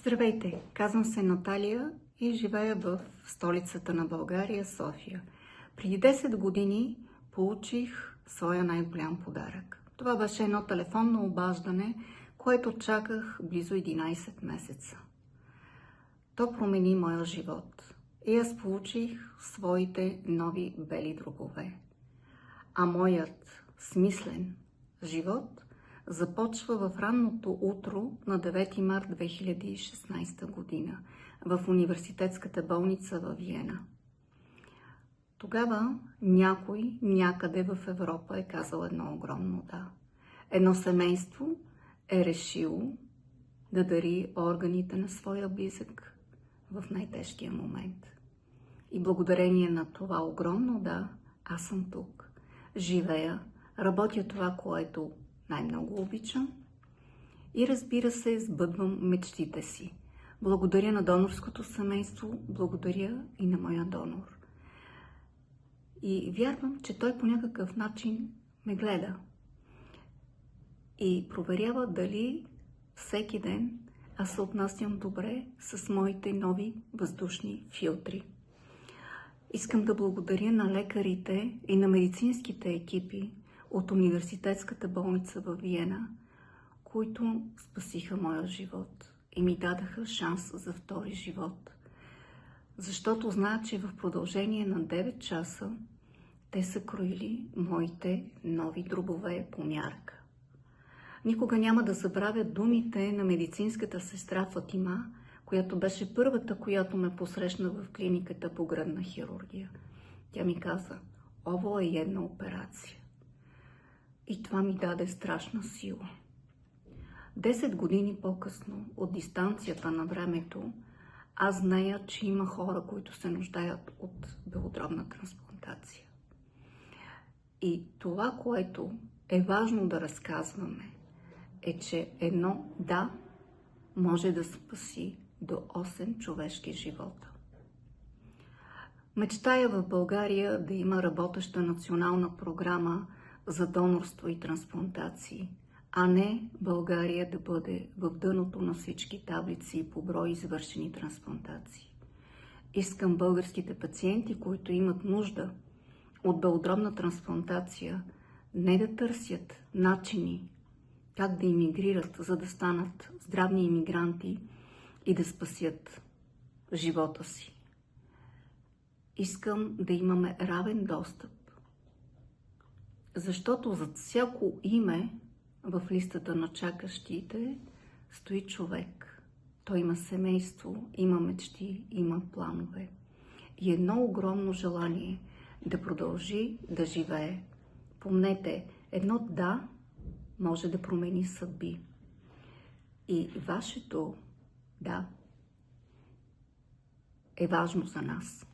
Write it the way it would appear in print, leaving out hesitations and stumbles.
Здравейте! Казвам се Наталия и живея в столицата на България, София. Преди 10 години получих своя най-голям подарък. Това беше едно телефонно обаждане, което чаках близо 11 месеца. То промени моя живот и аз получих своите нови бели дробове. А моят смислен живот започва в ранното утро на 9 март 2016 година в университетската болница във Виена. Тогава някой някъде в Европа е казал едно огромно да. Едно семейство е решило да дари органите на своя близък в най-тежкия момент. И благодарение на това огромно да, аз съм тук. Живея, работя това, което най-много обичам и, разбира се, сбъдвам мечтите си. Благодаря на донорското семейство, благодаря и на моя донор. И вярвам, че той по някакъв начин ме гледа и проверява дали всеки ден аз се отнасям добре с моите нови въздушни филтри. Искам да благодаря на лекарите и на медицинските екипи от университетската болница във Виена, които спасиха моя живот и ми дадаха шанс за втори живот. Защото знаят, че в продължение на 9 часа те са кроили моите нови дробове по мярка. Никога няма да забравя думите на медицинската сестра Фатима, която беше първата, която ме посрещна в клиниката по гръдна хирургия. Тя ми каза: "Ово е една операция." И това ми даде страшна сила. 10 години по-късно, от дистанцията на времето, аз зная, че има хора, които се нуждаят от белодробна трансплантация. И това, което е важно да разказваме, е, че едно да може да спаси до 8 човешки живота. Мечтая в България да има работеща национална програма за донорство и трансплантации, а не България да бъде в дъното на всички таблици по брой извършени трансплантации. Искам българските пациенти, които имат нужда от белодробна трансплантация, не да търсят начини как да имигрират, за да станат здравни имигранти и да спасят живота си. Искам да имаме равен достъп, защото зад всяко име в листата на чакащите стои човек. Той има семейство, има мечти, има планове и едно огромно желание да продължи да живее. Помнете, едно да може да промени съдби. И вашето да е важно за нас.